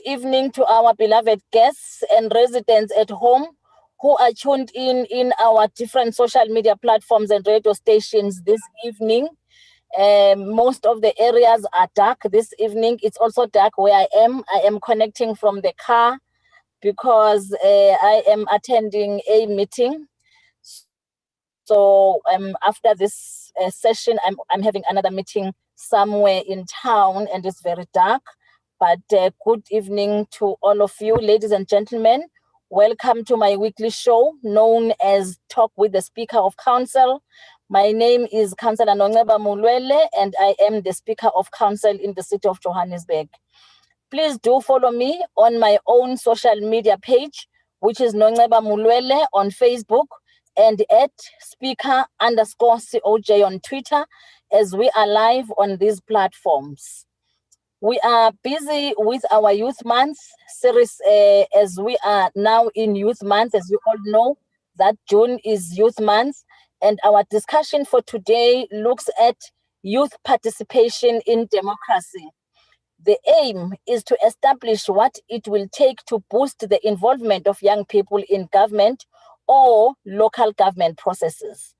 Evening to our beloved guests and residents at home who are tuned in our different social media platforms and radio stations this evening. Most of the areas are dark this evening. It's also dark where I am. I am connecting from the car because I am attending a meeting. So after this session, I'm having another meeting somewhere in town, and it's very dark. But good evening to all of you, ladies and gentlemen. Welcome to my weekly show known as Talk with the Speaker of Council. My name is Councillor Nhlaka Nedzamba, and I am the Speaker of Council in the city of Johannesburg. Please do follow me on my own social media page, which is Nhlaka Nedzamba on Facebook, and at speaker_COJ on Twitter, as we are live on these platforms. We are busy with our Youth Month series as we are now in Youth Month. As you all know, that June is Youth Month, and our discussion for today looks at youth participation in democracy. The aim is to establish what it will take to boost the involvement of young people in government or local government processes.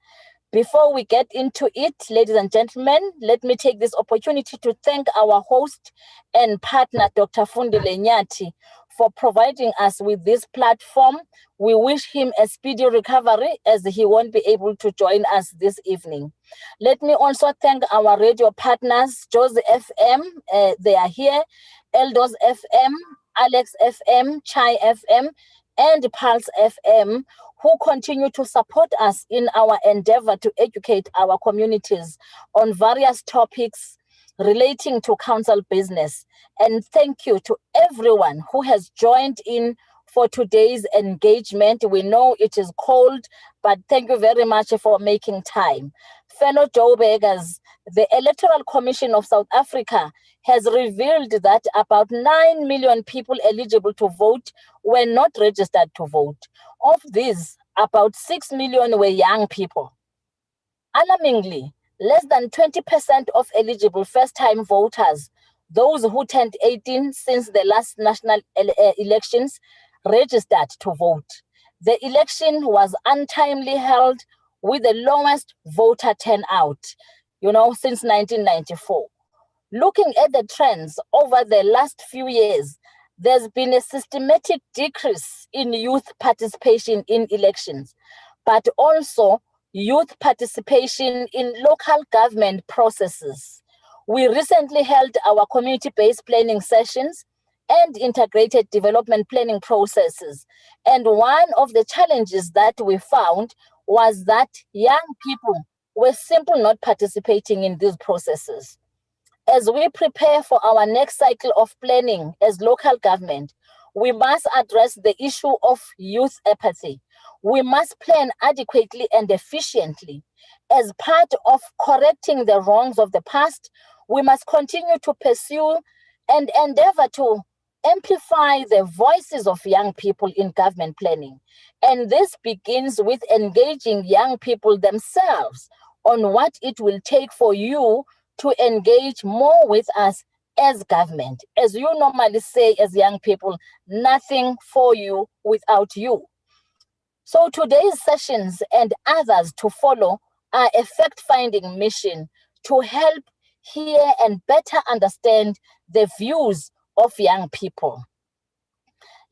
Before we get into it, ladies and gentlemen, let me take this opportunity to thank our host and partner, Dr. Fundile Nyati, for providing us with this platform. We wish him a speedy recovery as he won't be able to join us this evening. Let me also thank our radio partners, Josie FM, they are here, Eldos FM, Alex FM, Chai FM, and Pulse FM, who continue to support us in our endeavor to educate our communities on various topics relating to council business. And thank you to everyone who has joined in for today's engagement. We know it is cold, but thank you very much for making time. Fellow Joburgers, the Electoral Commission of South Africa has revealed that about 9 million people eligible to vote were not registered to vote. Of these, about 6 million were young people. Alarmingly, less than 20% of eligible first-time voters, those who turned 18 since the last national elections, registered to vote. The election was untimely held with the lowest voter turnout, since 1994. Looking at the trends over the last few years, there's been a systematic decrease in youth participation in elections, but also youth participation in local government processes. We recently held our community-based planning sessions and integrated development planning processes. And one of the challenges that we found was that young people were simply not participating in these processes. As we prepare for our next cycle of planning as local government, we must address the issue of youth apathy. We must plan adequately and efficiently. As part of correcting the wrongs of the past, we must continue to pursue and endeavor to amplify the voices of young people in government planning. And this begins with engaging young people themselves on what it will take for you to engage more with us as government. As you normally say as young people, nothing for you without you. So today's sessions and others to follow are a fact-finding mission to help hear and better understand the views of young people.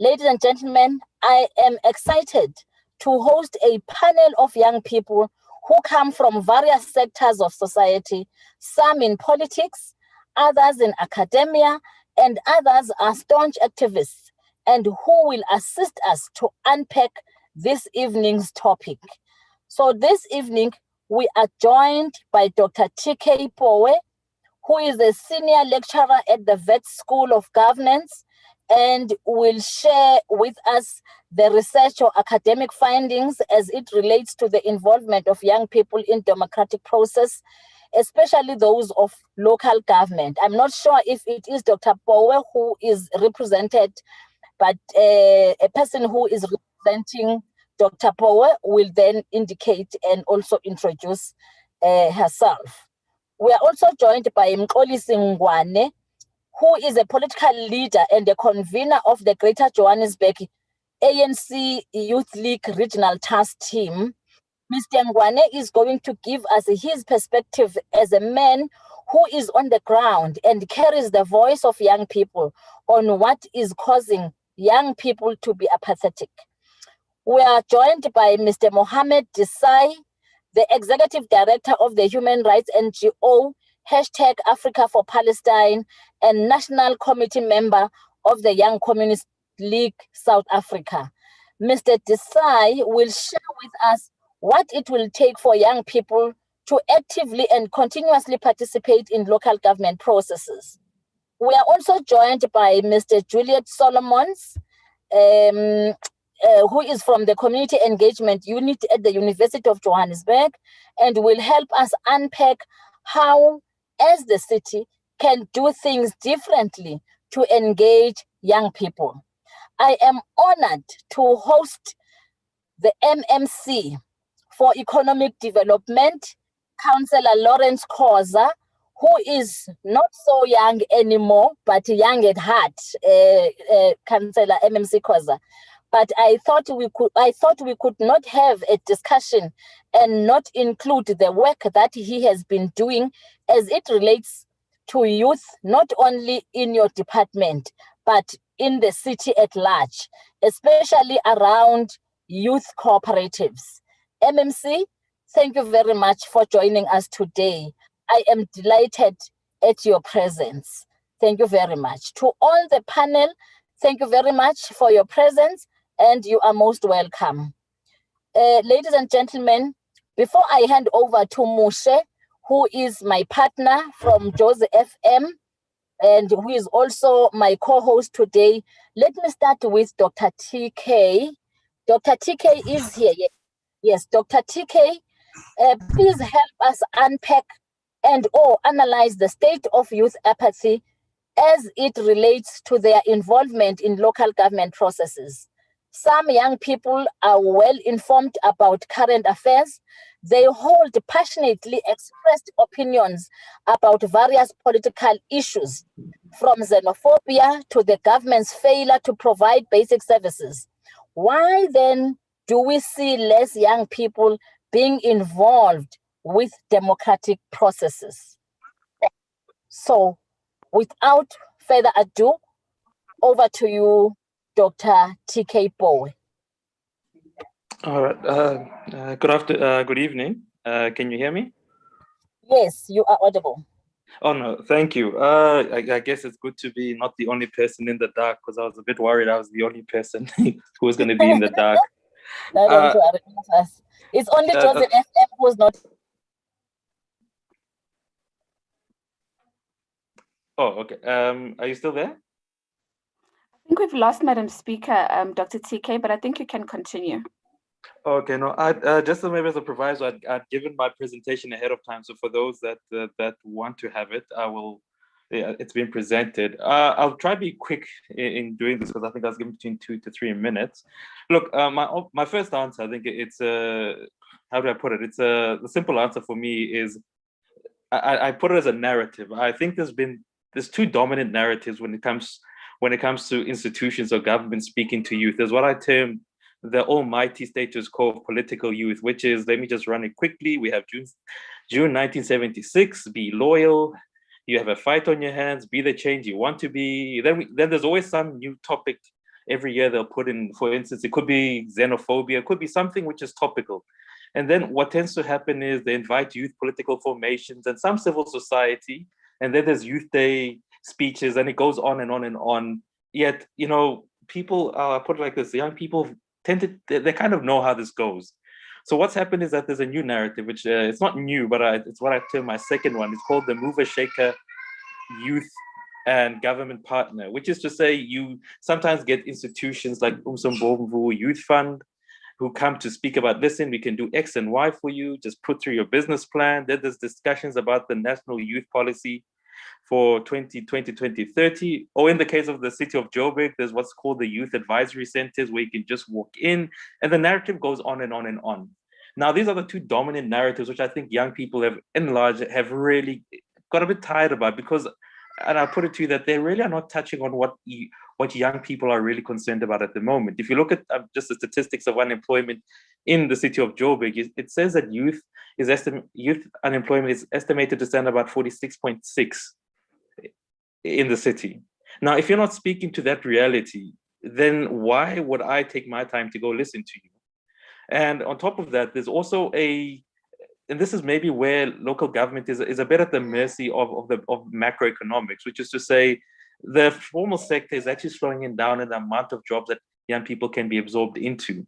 Ladies and gentlemen, I am excited to host a panel of young people who come from various sectors of society, some in politics, others in academia, and others are staunch activists, and who will assist us to unpack this evening's topic. So this evening, we are joined by Dr. T.K. Powe, who is a senior lecturer at the Wits School of Governance, and will share with us the research or academic findings as it relates to the involvement of young people in democratic process, especially those of local government. I'm not sure if it is Dr. Powe who is represented, but a person who is representing Dr. Powe will then indicate and also introduce herself. We are also joined by Mxolisi Ngwane, who is a political leader and a convener of the Greater Johannesburg ANC Youth League Regional Task Team. Mr. Ngwane is going to give us his perspective as a man who is on the ground and carries the voice of young people on what is causing young people to be apathetic. We are joined by Mr. Mohammed Desai, the Executive Director of the Human Rights NGO, #Africa for Palestine, and National Committee member of the Young Communist League South Africa. Mr. Desai will share with us what it will take for young people to actively and continuously participate in local government processes. We are also joined by Mr. Juliet Solomons, who is from the Community Engagement Unit at the University of Johannesburg, and will help us unpack how, as the city, can do things differently to engage young people. I am honored to host the MMC for Economic Development, Councillor Lawrence Khoza, who is not so young anymore, but young at heart, Councillor MMC Khoza. But I thought we could not have a discussion and not include the work that he has been doing as it relates to youth, not only in your department, but in the city at large, especially around youth cooperatives. MMC, thank you very much for joining us today. I am delighted at your presence. Thank you very much. To all the panel, thank you very much for your presence, and you are most welcome. Ladies and gentlemen, before I hand over to Mushe, who is my partner from Jozi FM, and who is also my co-host today, let me start with Dr. TK. Dr. TK is here. Yes, Dr. TK, please help us unpack and or analyze the state of youth apathy as it relates to their involvement in local government processes. Some young people are well informed about current affairs. They hold passionately expressed opinions about various political issues, from xenophobia to the government's failure to provide basic services. Why then do we see less young people being involved with democratic processes? So, without further ado, over to you, Dr. TK Bowe. All right. Good evening. Can you hear me? Yes, you are audible. Oh, no, thank you. I guess it's good to be not the only person in the dark, because I was a bit worried I was the only person who was going to be in the dark. No, don't worry. It's only Jozi FM who's not. Oh, okay. Are you still there? I think we've lost Madam Speaker, Dr. TK, but I think you can continue. Okay, no, just maybe as a proviso, I'd given my presentation ahead of time. So for those that want to have it, I will. Yeah, it's been presented. I'll try to be quick in doing this, because I think I was given between 2 to 3 minutes. Look, my first answer, I think it's how do I put it? It's the simple answer for me is I put it as a narrative. I think there's two dominant narratives when it comes to institutions or government speaking to youth. There's what I term the almighty status quo of political youth, which is, let me just run it quickly. We have June 1976, be loyal. You have a fight on your hands, be the change you want to be. Then there's always some new topic every year they'll put in. For instance, it could be xenophobia, it could be something which is topical. And then what tends to happen is they invite youth political formations and some civil society, and then there's Youth Day speeches, and it goes on and on and on. Yet, people, put it like this, young people they kind of know how this goes. So what's happened is that there's a new narrative, which it's not new, but it's what I term my second one. It's called the Mover Shaker Youth and Government Partner, which is to say you sometimes get institutions like Umsombomvu Youth Fund who come to speak about, listen, we can do X and Y for you, just put through your business plan. Then there's discussions about the national youth policy for 2020, 2030. Or in the case of the city of Joburg, there's what's called the youth advisory centers where you can just walk in, and the narrative goes on and on and on. Now, these are the two dominant narratives, which I think young people have, in large, have really got a bit tired about, because and I put it to you that they really are not touching on what young people are really concerned about at the moment. If you look at just the statistics of unemployment in the city of Joburg, it says that youth unemployment is estimated to stand about 46.6 in the city. Now, if you're not speaking to that reality, then why would I take my time to go listen to you? And on top of that, there's also and this is maybe where local government is a bit at the mercy of macroeconomics, which is to say, the formal sector is actually slowing down in the amount of jobs that young people can be absorbed into.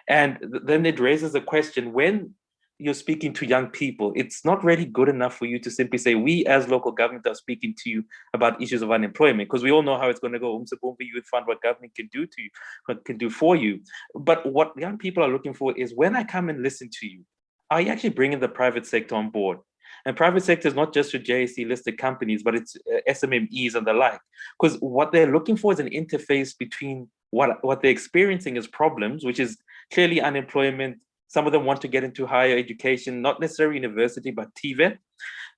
And then it raises a question: when you're speaking to young people, it's not really good enough for you to simply say, we as local government are speaking to you about issues of unemployment, because we all know how it's going to go. Youth Fund, what government can do to you, what can do for you. But what young people are looking for is, when I come and listen to you, are you actually bringing the private sector on board? And private sector is not just your JSE listed companies, but it's SMMEs and the like. Because what they're looking for is an interface between what they're experiencing as problems, which is clearly unemployment. Some of them want to get into higher education, not necessarily university, but TVET.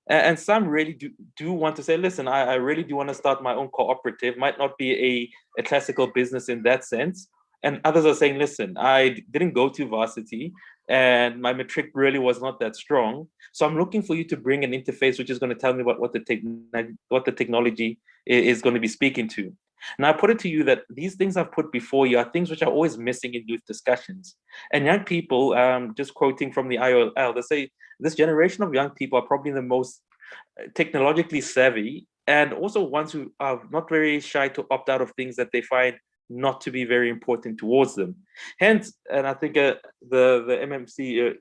And some really do want to say, listen, I really do want to start my own cooperative. Might not be a classical business in that sense. And others are saying, listen, I didn't go to varsity and my matric really was not that strong. So I'm looking for you to bring an interface which is going to tell me what the technology is going to be speaking to. Now, I put it to you that these things I've put before you are things which are always missing in youth discussions. And young people, just quoting from the IOL, they say this generation of young people are probably the most technologically savvy, and also ones who are not very shy to opt out of things that they find not to be very important towards them. Hence, and I think the MMC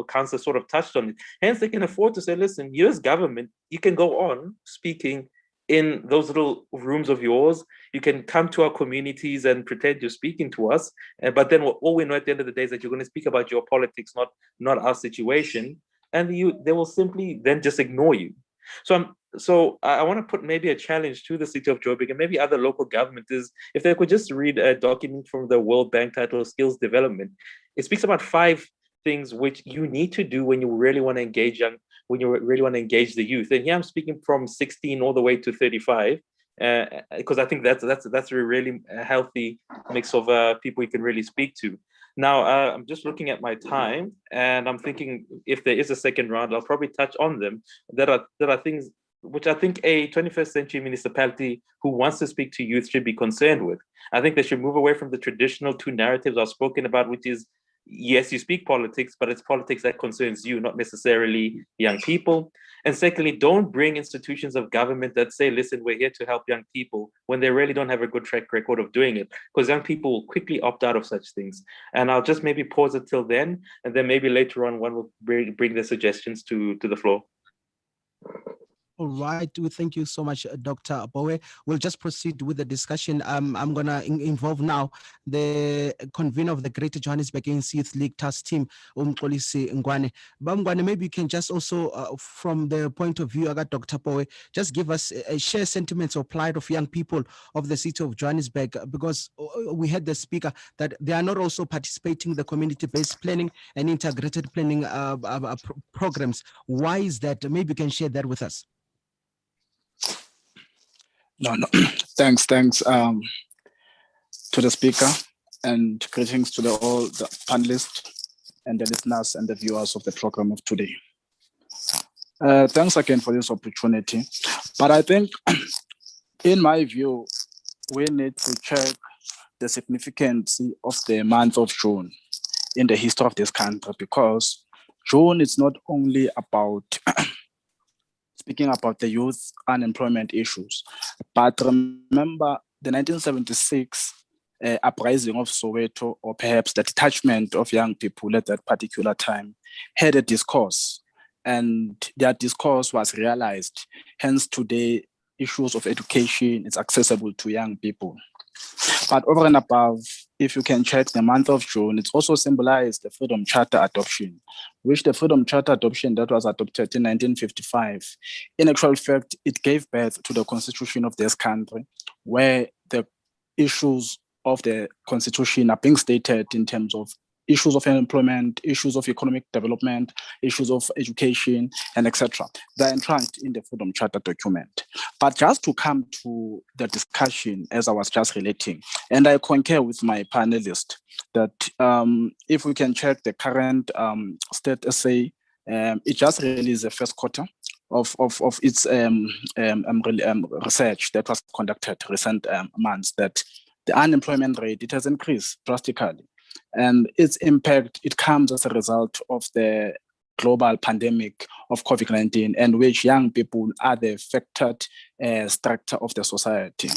council sort of touched on it, hence they can afford to say, listen, you as government, you can go on speaking in those little rooms of yours. You can come to our communities and pretend you're speaking to us, but then all we know at the end of the day is that you're going to speak about your politics, not our situation, and they will simply then just ignore you. So I want to put maybe a challenge to the city of Joburg and maybe other local governments, is if they could just read a document from the World Bank titled Skills Development. It speaks about 5 things which you need to do when you really want to engage the youth. And here I'm speaking from 16 all the way to 35, because I think that's a really healthy mix of people you can really speak to. Now, I'm just looking at my time, and I'm thinking if there is a second round, I'll probably touch on them. There are things which I think a 21st century municipality who wants to speak to youth should be concerned with. I think they should move away from the traditional 2 narratives I've spoken about, which is, yes, you speak politics, but it's politics that concerns you, not necessarily young people. And secondly, don't bring institutions of government that say, listen, we're here to help young people, when they really don't have a good track record of doing it, because young people will quickly opt out of such things. And I'll just maybe pause it till then, and then maybe later on one will bring their suggestions to the floor. All right. We thank you so much, Dr. Bowe. We'll just proceed with the discussion. I'm going to involve now the convener of the Greater Johannesburg ANC Youth League Task Team, Mxolisi Ngwane. Ngwane, maybe you can just also, from the point of view of Dr. Bowe, just give us a share sentiments or plight of young people of the city of Johannesburg, because we had the speaker that they are not also participating in the community-based planning and integrated planning programs. Why is that? Maybe you can share that with us. No. Thanks to the speaker, and greetings to all the panelists and the listeners and the viewers of the program of today. Thanks again for this opportunity. But I think, in my view, we need to check the significance of the month of June in the history of this country, because June is not only about speaking about the youth unemployment issues, but remember the 1976 uprising of Soweto, or perhaps the detachment of young people at that particular time, had a discourse, and that discourse was realized. Hence today, issues of education is accessible to young people. But over and above, if you can check the month of June, it's also symbolized the Freedom Charter adoption, which the Freedom Charter adoption that was adopted in 1955. In actual fact, it gave birth to the constitution of this country, where the issues of the constitution are being stated in terms of issues of employment, issues of economic development, issues of education, and etc. They're entrenched in the Freedom Charter document. But just to come to the discussion, as I was just relating, and I concur with my panelist that if we can check the current state essay, it just released the first quarter of its research that was conducted recent months, that the unemployment rate, it has increased drastically. And its impact, it comes as a result of the global pandemic of COVID-19, and which young people are the affected structure of the society.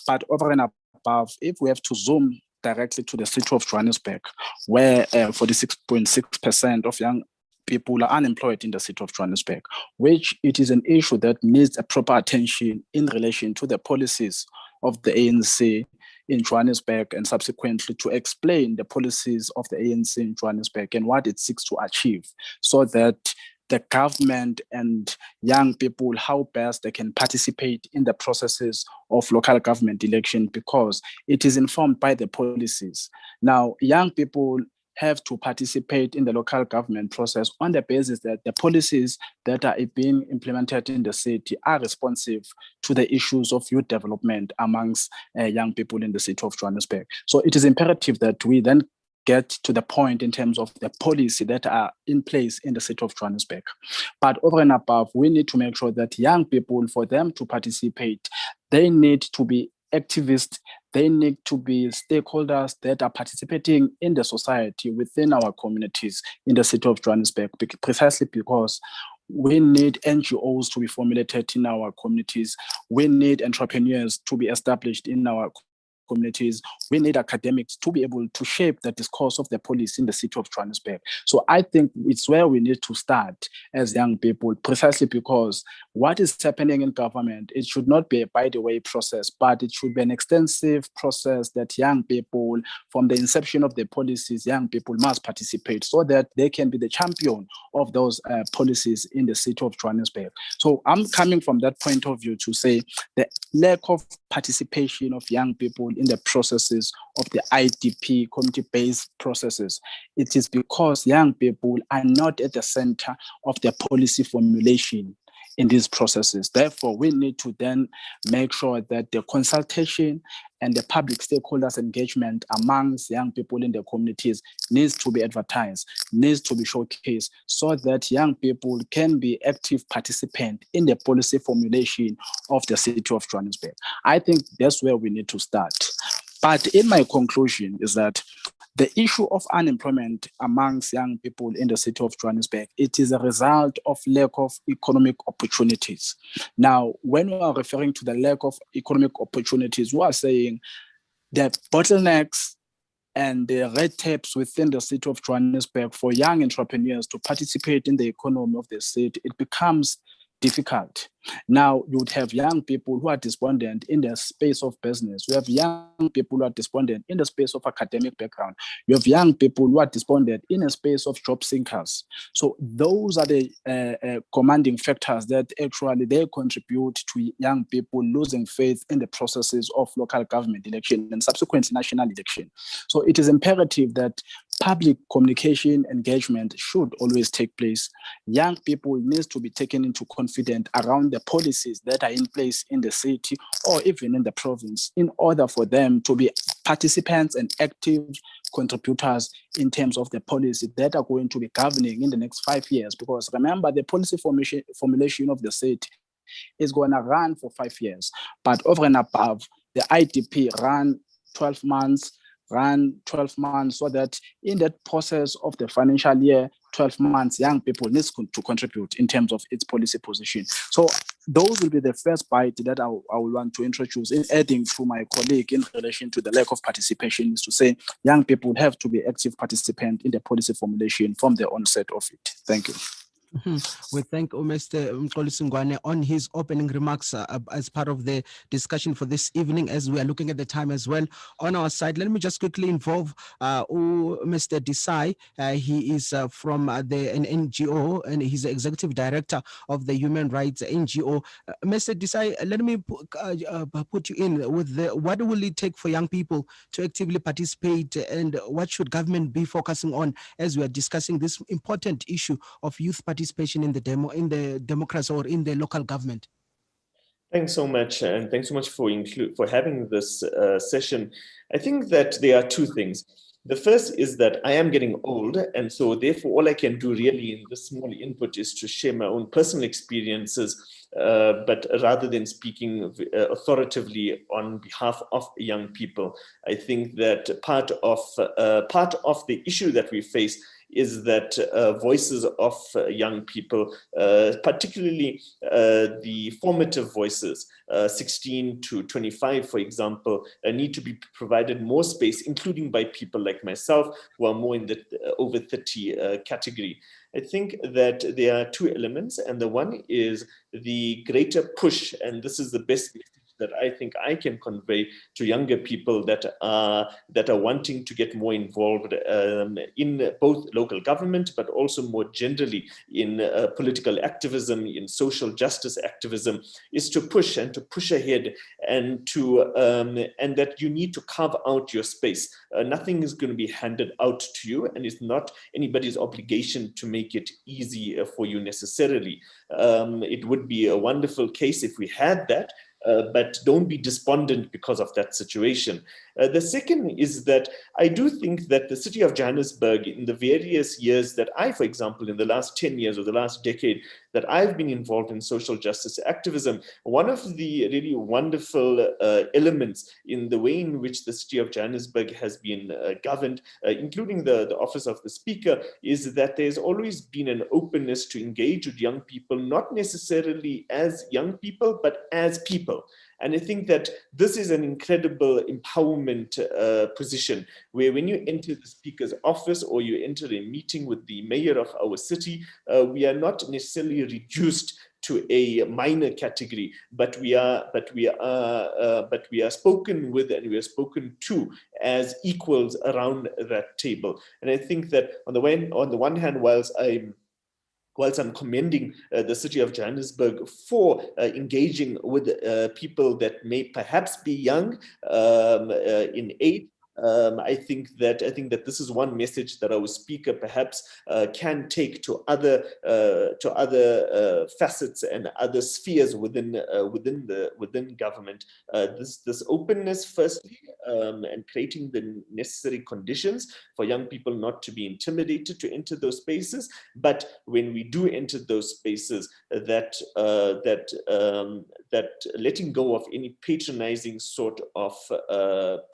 But over and above, if we have to zoom directly to the city of Johannesburg, where 46.6% of young people are unemployed in the city of Johannesburg, which it is an issue that needs a proper attention in relation to the policies of the ANC in Johannesburg, and subsequently to explain the policies of the ANC in Johannesburg and what it seeks to achieve, so that the government and young people, how best they can participate in the processes of local government election, because it is informed by the policies. Now, young people have to participate in the local government process on the basis that the policies that are being implemented in the city are responsive to the issues of youth development amongst young people in the city of Johannesburg. So it is imperative that we then get to the point in terms of the policy that are in place in the city of Johannesburg. But over and above, we need to make sure that young people, for them to participate, they need to be activists, they need to be stakeholders that are participating in the society within our communities in the city of Johannesburg, precisely because we need NGOs to be formulated in our communities. We need entrepreneurs to be established in our communities. We need academics to be able to shape the discourse of the policy in the city of Johannesburg. So I think it's where we need to start as young people, precisely because what is happening in government, it should not be a by the way process, but it should be an extensive process that young people, from the inception of the policies, young people must participate so that they can be the champion of those policies in the city of Johannesburg. So I'm coming from that point of view to say the lack of participation of young people in the processes of the IDP community-based processes, it is because young people are not at the center of the policy formulation in these processes. Therefore, we need to then make sure that the consultation and the public stakeholders engagement amongst young people in the communities needs to be advertised, needs to be showcased, so that young people can be active participants in the policy formulation of the city of Johannesburg. I think that's where we need to start. But in my conclusion is that the issue of unemployment amongst young people in the city of Johannesburg, it is a result of lack of economic opportunities. Now, when we are referring to the lack of economic opportunities, we are saying the bottlenecks and the red tapes within the city of Johannesburg for young entrepreneurs to participate in the economy of the city, it becomes difficult. Now, you would have young people who are despondent in the space of business. You have young people who are despondent in the space of academic background. You have young people who are despondent in a space of job seekers. So those are the commanding factors that actually they contribute to young people losing faith in the processes of local government election and subsequent national election. So it is imperative that public communication engagement should always take place. Young people need to be taken into confidence around the policies that are in place in the city or even in the province in order for them to be participants and active contributors in terms of the policy that are going to be governing in the next 5 years. Because remember, the policy formulation of the city is going to run for 5 years. But over and above, the IDP run 12 months, so that in that process of the financial year, 12 months, young people need to contribute in terms of its policy position. So those will be the first bite that I will want to introduce, in adding to my colleague in relation to the lack of participation, is to say young people have to be active participants in the policy formulation from the onset of it. Thank you. We thank Mr. Mxolisi Ngwane on his opening remarks as part of the discussion for this evening, as we are looking at the time as well. On our side, let me just quickly involve Mr. Desai. He is from an NGO, and he's the executive director of the Human Rights NGO. Mr. Desai, let me put you in with what will it take for young people to actively participate, and what should government be focusing on as we are discussing this important issue of youth participation in the democracy or in the local government? Thanks so much, and thanks so much for having this session. I think that there are two things. The first is that I am getting old, and so therefore all I can do really in this small input is to share my own personal experiences, but rather than speaking authoritatively on behalf of young people. I think that part of the issue that we face is that voices of young people, particularly the formative voices, 16 to 25, for example, need to be provided more space, including by people like myself, who are more in the over 30 category. I think that there are two elements, and the one is the greater push, and this is the best message that I think I can convey to younger people that are wanting to get more involved in both local government, but also more generally in political activism, in social justice activism, is to push and to push ahead, and and that you need to carve out your space. Nothing is going to be handed out to you, and it's not anybody's obligation to make it easy for you necessarily. It would be a wonderful case if we had that, but don't be despondent because of that situation. The second is that I do think that the city of Johannesburg, in the various years that I, for example, in the last 10 years or the last decade, that I've been involved in social justice activism, one of the really wonderful elements in the way in which the city of Johannesburg has been governed, including the office of the speaker, is that there's always been an openness to engage with young people, not necessarily as young people, but as people. And I think that this is an incredible empowerment position, where when you enter the speaker's office or you enter a meeting with the mayor of our city, we are not necessarily reduced to a minor category, but we are spoken with and we are spoken to as equals around that table. And I think that on the one hand, whilst I'm commending the city of Johannesburg for engaging with people that may perhaps be young in age, I think that this is one message that our speaker perhaps can take to other facets and other spheres within government. This openness, firstly, and creating the necessary conditions for young people not to be intimidated to enter those spaces, but when we do enter those spaces, that letting go of any patronizing sort of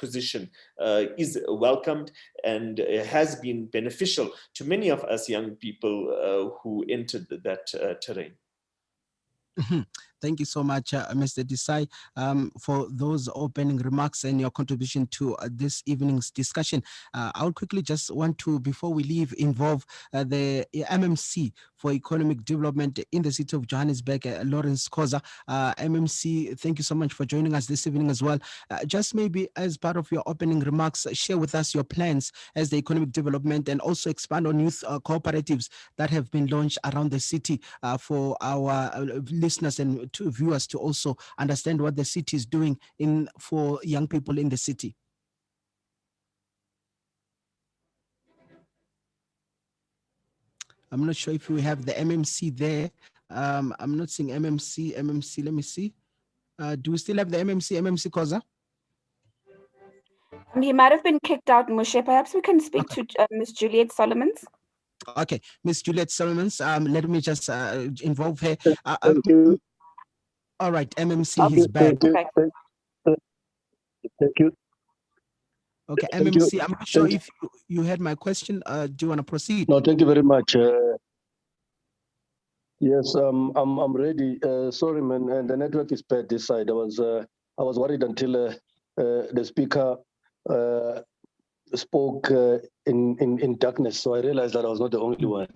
position is welcomed and has been beneficial to many of us young people who entered that terrain. Thank you so much, Mr. Desai, for those opening remarks and your contribution to this evening's discussion. I'll quickly just want to, before we leave, involve the MMC for Economic Development in the city of Johannesburg, Lawrence Khoza. MMC, thank you so much for joining us this evening as well. Just maybe as part of your opening remarks, share with us your plans as the economic development, and also expand on youth cooperatives that have been launched around the city for our listeners and to viewers to also understand what the city is doing for young people in the city. I'm not sure if we have the MMC there. I'm not seeing MMC. Let me see. Do we still have the MMC Khoza? He might have been kicked out, Moshe. Perhaps we can speak to Ms. Juliet Solomons. Okay, Ms. Juliet Solomons, let me just involve her. Thank you. All right, MMC, he's back. Thank you. Okay, MMC, I'm not sure if you heard my question. Do you want to proceed? No, thank you very much. Yes, I'm ready. Sorry, man, and the network is bad this side. I was worried until the speaker spoke in darkness, so I realized that I was not the only one.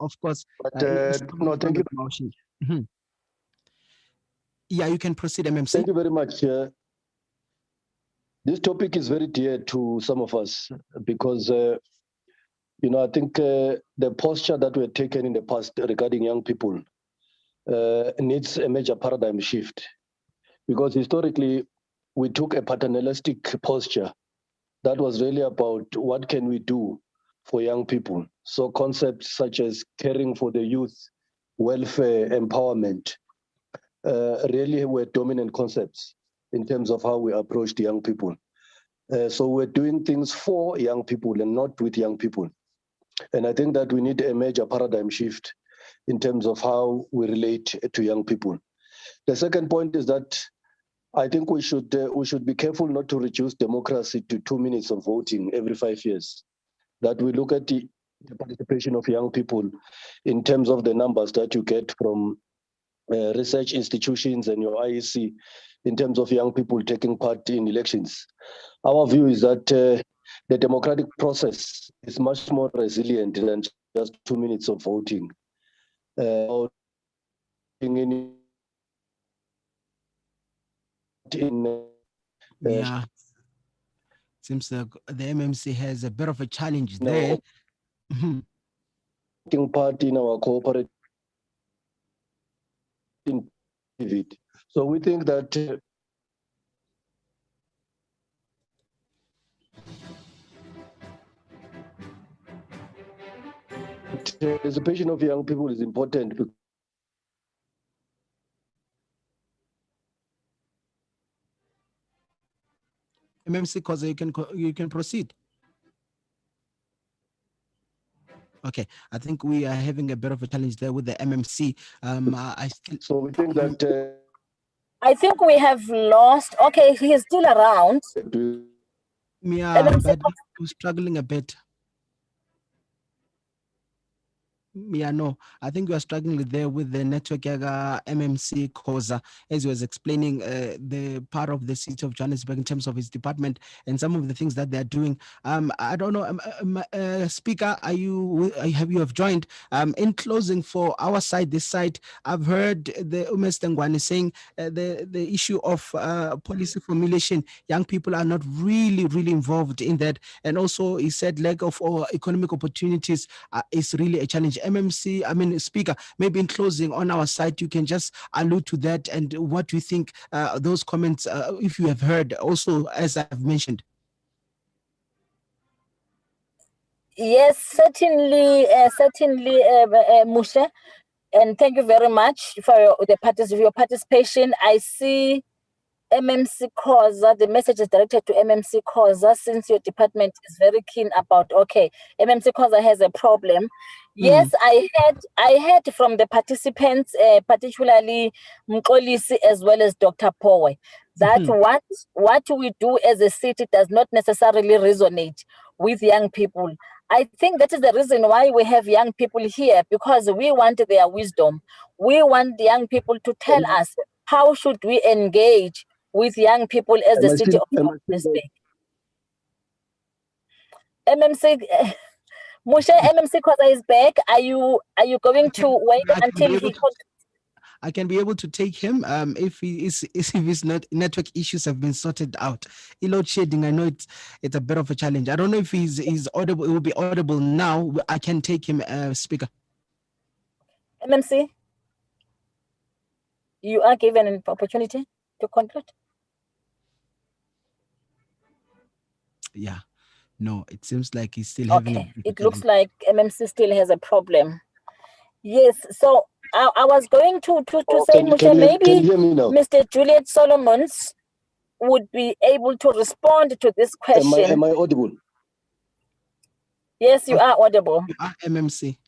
Of course. But it's no, thank you. motion. Mhm. Yeah, you can proceed, MMC. Thank you very much. This topic is very dear to some of us because, I think the posture that were taken in the past regarding young people needs a major paradigm shift. Because historically, we took a paternalistic posture that was really about what can we do for young people. So concepts such as caring for the youth, welfare, empowerment, really were dominant concepts in terms of how we approached young people. So we're doing things for young people and not with young people. And I think that we need a major paradigm shift in terms of how we relate to young people. The second point is that I think we should be careful not to reduce democracy to 2 minutes of voting every 5 years. That we look at the participation of young people in terms of the numbers that you get from research institutions and your IEC in terms of young people taking part in elections. Our view is that the democratic process is much more resilient than just 2 minutes of voting. Yeah, seems like the MMC has a bit of a challenge there. Mhm. Taking part in our cooperative. So we think that participation of young people is important. MMC Khoza, you can proceed. Okay, I think we are having a bit of a challenge there with the MMC. So we think that. I think we have lost. Okay, he is still around. Yeah, but we're struggling a bit. Yeah, no, I think we are struggling there with the network MMC Khoza, as he was explaining the part of the city of Johannesburg in terms of his department and some of the things that they're doing. I don't know, Speaker, have you joined? In closing for our side, this side, I've heard the Mxolisi Ngwane saying the issue of policy formulation, young people are not really involved in that. And also he said lack of economic opportunities is really a challenge. MMC, Speaker, maybe in closing on our side, you can just allude to that and what do you think those comments, if you have heard also, as I've mentioned. Yes, certainly, Musha, and thank you very much for your participation. I see MMC Khoza, the message is directed to MMC Khoza, since your department is very keen about, MMC Khoza has a problem. Yes, I heard from the participants, particularly Mxolisi as well as Dr. Powe, that what we do as a city does not necessarily resonate with young people. I think that is the reason why we have young people here, because we want their wisdom. We want the young people to tell us how should we engage with young people as the city of Johannesburg. MMC Musha, MMC Khoza is back. Are you going to wait until he? I can be able to take him if his network issues have been sorted out. Load shedding, I know it's a bit of a challenge. I don't know if he's audible. It will be audible now. I can take him, Speaker. MMC, you are given an opportunity to conclude. Yeah. No, it seems like he's still having it looks like MMC still has a problem. Yes, so I was going to say, Musha, maybe Mr. Juliet Solomons would be able to respond to this question. Am I audible? Yes, you are audible. You are MMC.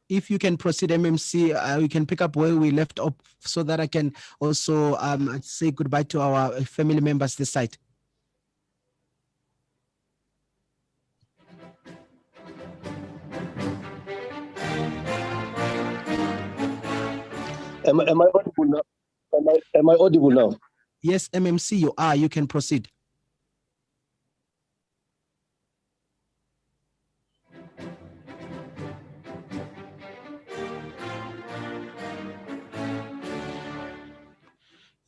If you can proceed, MMC, we can pick up where we left off so that I can also say goodbye to our family members this side. Am I audible now? Am I audible now? Yes, MMC, you are. You can proceed.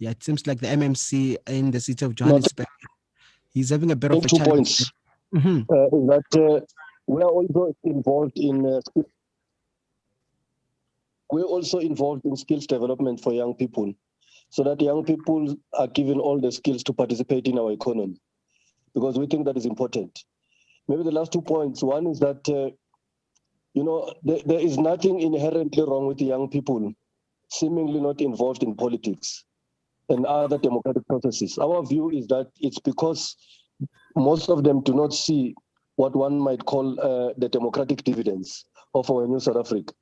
Yeah, it seems like the MMC in the city of Johannesburg, he's having a bit of a 2 challenge. points. Mhm. That we are also involved in we're also involved in skills development for young people, so that young people are given all the skills to participate in our economy, because we think that is important. Maybe the last 2 points. One is that, there is nothing inherently wrong with the young people seemingly not involved in politics and other democratic processes. Our view is that it's because most of them do not see what one might call the democratic dividends of our new South Africa.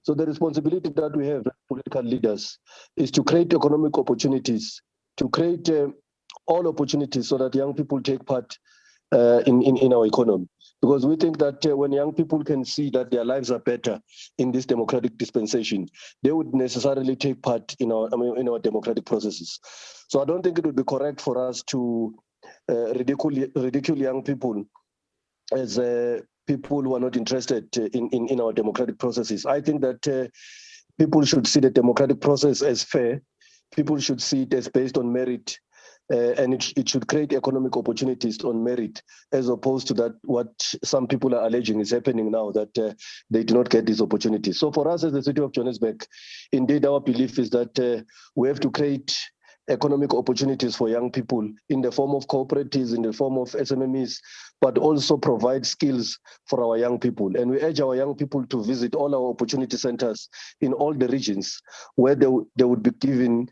So the responsibility that we have as political leaders is to create economic opportunities, to create all opportunities so that young people take part in our economy. Because we think that when young people can see that their lives are better in this democratic dispensation, they would necessarily take part in our democratic processes. So I don't think it would be correct for us to ridicule young people as people who are not interested in our democratic processes. I think that people should see the democratic process as fair. People should see it as based on merit, and it should create economic opportunities on merit, as opposed to that what some people are alleging is happening now, that they do not get these opportunities. So for us as the city of Johannesburg, indeed our belief is that we have to create economic opportunities for young people in the form of cooperatives, in the form of SMMEs, but also provide skills for our young people. And we urge our young people to visit all our opportunity centers in all the regions where they would be given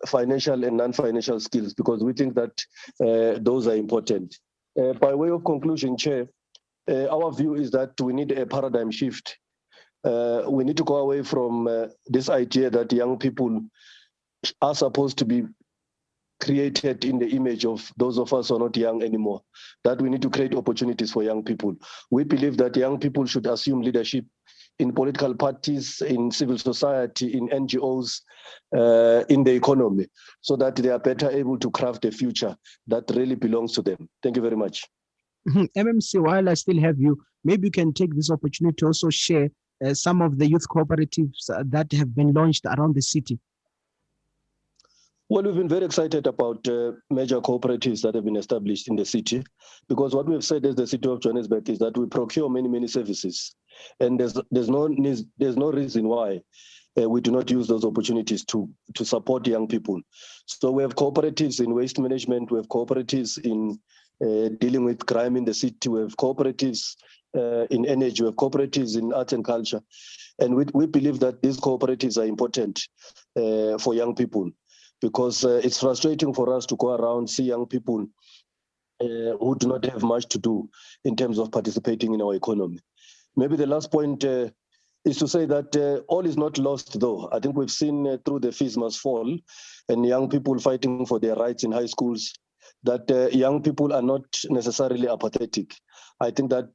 financial and non-financial skills, because we think that those are important. By way of conclusion, Chair, our view is that we need a paradigm shift. We need to go away from this idea that young people are supposed to be created in the image of those of us who are not young anymore, that we need to create opportunities for young people. We believe that young people should assume leadership in political parties, in civil society, in NGOs, in the economy, so that they are better able to craft a future that really belongs to them. Thank you very much. MMC, while I still have you, maybe you can take this opportunity to also share some of the youth cooperatives that have been launched around the city. Well, we've been very excited about major cooperatives that have been established in the city, because what we've said as the city of Johannesburg is that we procure many services, and there's no reason why we do not use those opportunities to support young people. So we have cooperatives in waste management, we have cooperatives in dealing with crime in the city, we have cooperatives in energy, we have cooperatives in arts and culture, and we believe that these cooperatives are important for young people, because it's frustrating for us to go around, see young people who do not have much to do in terms of participating in our economy. Maybe the last point is to say that all is not lost, though. I think we've seen through the fees must fall and young people fighting for their rights in high schools, that young people are not necessarily apathetic. I think that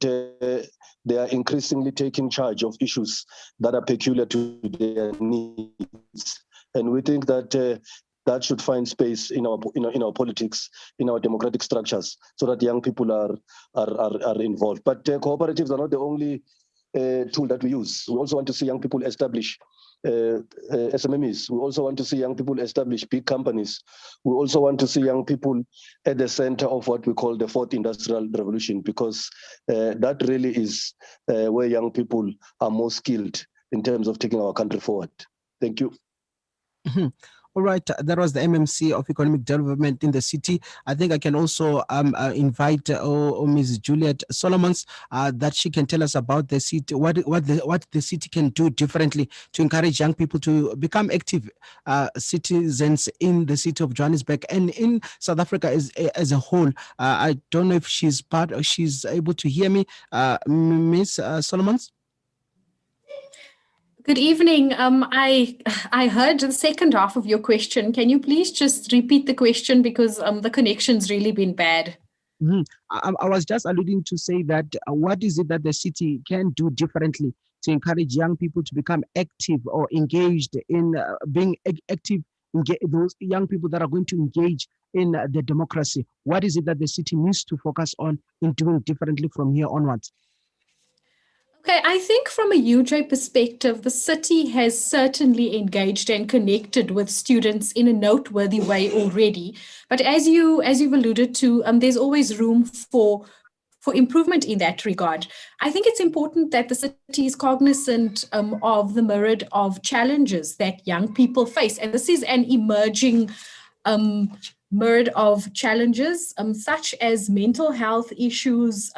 they are increasingly taking charge of issues that are peculiar to their needs. And we think that that should find space in our politics, in our democratic structures, so that young people are involved. But cooperatives are not the only tool that we use. We also want to see young people establish SMMEs. We also want to see young people establish big companies. We also want to see young people at the center of what we call the fourth industrial revolution, because that really is where young people are most skilled in terms of taking our country forward. Thank you. All right, that was the MMC of Economic Development in the city. I think I can also invite Ms. Juliet Solomons that she can tell us about the city, what the city can do differently to encourage young people to become active citizens in the city of Johannesburg and in South Africa as a whole. I don't know if she's able to hear me, Ms. Solomons. Good evening. I heard the second half of your question. Can you please just repeat the question, because the connection's really been bad? Mm-hmm. I was just alluding to say that what is it that the city can do differently to encourage young people to become active or engaged in being active, those young people that are going to engage in the democracy? What is it that the city needs to focus on in doing differently from here onwards? Okay, I think from a UJ perspective, the city has certainly engaged and connected with students in a noteworthy way already. But as you've alluded to, there's always room for improvement in that regard. I think it's important that the city is cognizant of the myriad of challenges that young people face, and this is an emerging myriad of challenges, such as mental health issues.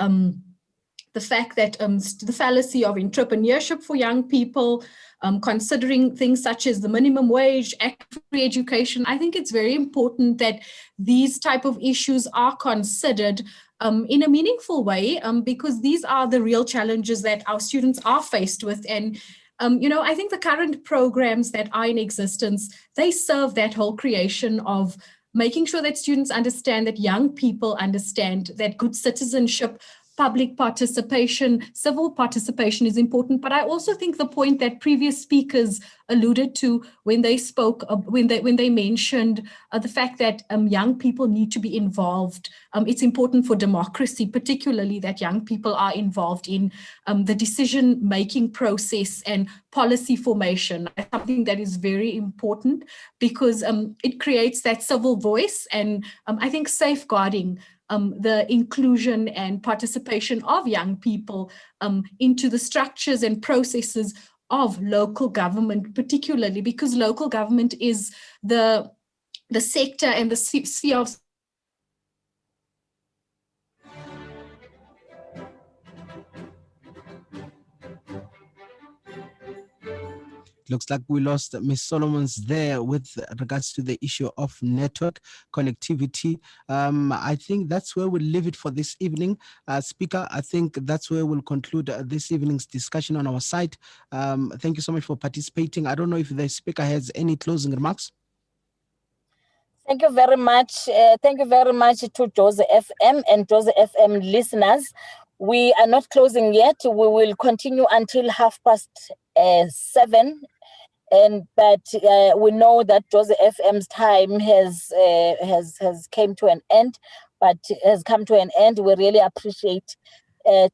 The fact that the fallacy of entrepreneurship for young people, considering things such as the minimum wage, free education. I think it's very important that these type of issues are considered in a meaningful way, because these are the real challenges that our students are faced with. And I think the current programs that are in existence, they serve that whole creation of making sure that students understand, that young people understand that good citizenship, public participation, civil participation is important. But I also think the point that previous speakers alluded to when they spoke, when they mentioned the fact that young people need to be involved. It's important for democracy, particularly that young people are involved in the decision-making process and policy formation. Something that is very important because it creates that civil voice, and I think safeguarding the inclusion and participation of young people into the structures and processes of local government, particularly because local government is the sector and the sphere of Looks like we lost Ms. Solomon's there with regards to the issue of network connectivity. I think that's where we'll leave it for this evening. Speaker, I think that's where we'll conclude this evening's discussion on our site. Thank you so much for participating. I don't know if the speaker has any closing remarks. Thank you very much. Thank you very much to Jozi FM and Jozi FM listeners. We are not closing yet. We will continue until 7:30. But we know that Jozi FM's time has come to an end. We really appreciate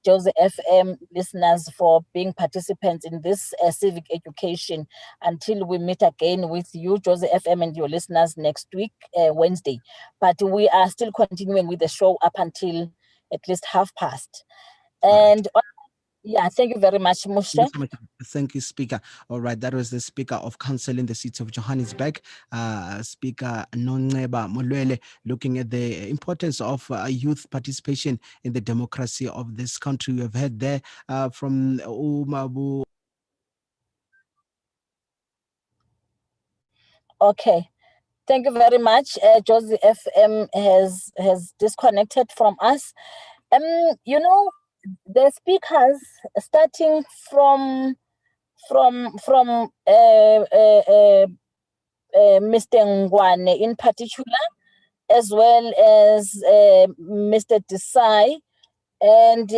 Jozi FM listeners for being participants in this civic education. Until we meet again with you, Jozi FM, and your listeners next week, Wednesday. But we are still continuing with the show up until at least 7:30. And yeah, thank you very much, Musha. Thank you, Speaker. All right, that was the Speaker of Council in the City of Johannesburg, Speaker Nhlaka Nedzamba, looking at the importance of youth participation in the democracy of this country. We have heard there from Umabu. Okay, thank you very much. Jozi FM has disconnected from us. The speakers, starting from Mr. Ngwane in particular, as well as Mr. Desai, and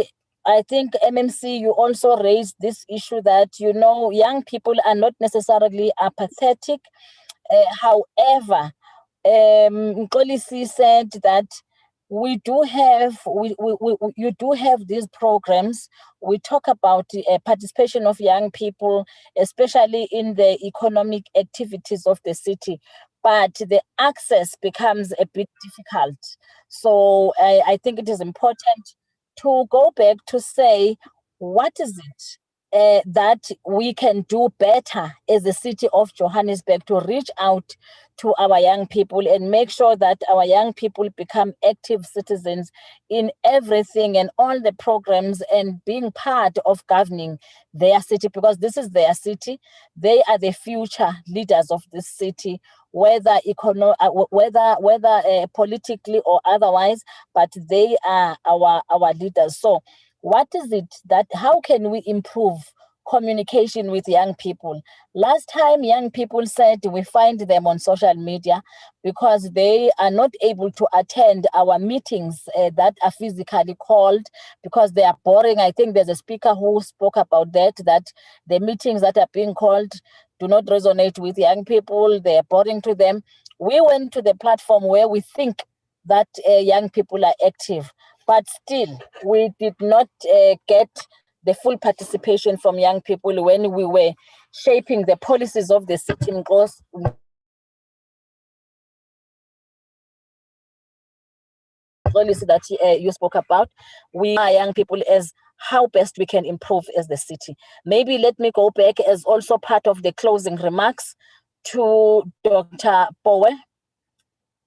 I think MMC, you also raised this issue that, young people are not necessarily apathetic. However, Mxolisi said that you do have these programs. We talk about participation of young people, especially in the economic activities of the city, but the access becomes a bit difficult. So I think it is important to go back to say, what is it that we can do better as the city of Johannesburg to reach out to our young people and make sure that our young people become active citizens in everything and all the programs and being part of governing their city, because this is their city. They are the future leaders of this city, whether politically or otherwise, but they are our leaders. So what is it how can we improve communication with young people? Last time, young people said we find them on social media because they are not able to attend our meetings that are physically called because they are boring. I think there's a speaker who spoke about that the meetings that are being called do not resonate with young people. They are boring to them. We went to the platform where we think that young people are active, but still we did not get the full participation from young people when we were shaping the policies of the city in policy that you spoke about. We are young people as how best we can improve as the city. Maybe let me go back as also part of the closing remarks to Dr. Bowe,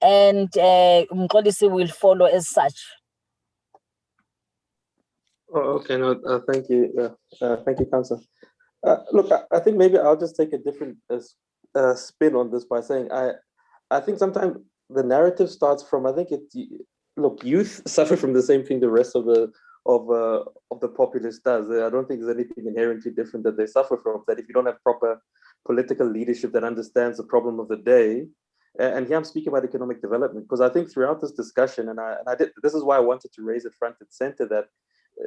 and Mxolisi will follow as such. Oh, okay, no, thank you. Thank you, Councillor. Look, I think maybe I'll just take a different spin on this by saying I think sometimes the narrative starts from, I think look, youth suffer from the same thing the rest of the populace does. I don't think there's anything inherently different that they suffer from, that if you don't have proper political leadership that understands the problem of the day, and here I'm speaking about economic development, because I think throughout this discussion, and I did, this is why I wanted to raise it front and center, that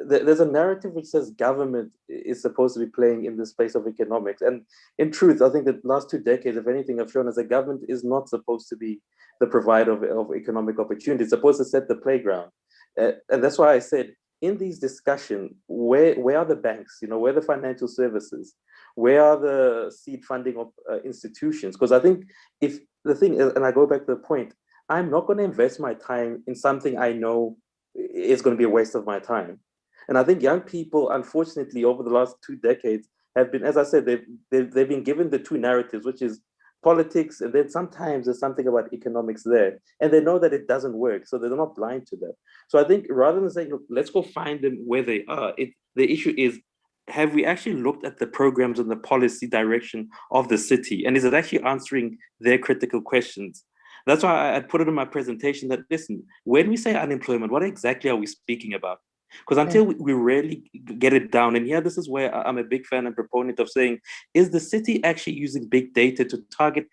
there's a narrative which says government is supposed to be playing in the space of economics. And in truth, I think that last 2 decades, if anything, have shown us that government is not supposed to be the provider of economic opportunity. It's supposed to set the playground. And that's why I said, in these discussions, where are the banks? You know, where are the financial services? Where are the seed funding of institutions? Because I think if the thing is, and I go back to the point, I'm not going to invest my time in something I know is going to be a waste of my time. And I think young people, unfortunately, over the last 2 decades have been, as I said, they've been given the two narratives, which is politics, and then sometimes there's something about economics there. And they know that it doesn't work, so they're not blind to that. So I think rather than saying, look, let's go find them where they are, the issue is, have we actually looked at the programs and the policy direction of the city? And is it actually answering their critical questions? That's why I put it in my presentation that, listen, when we say unemployment, what exactly are we speaking about? Because until we really get it down, and here, this is where I'm a big fan and proponent of saying, is the city actually using big data to target,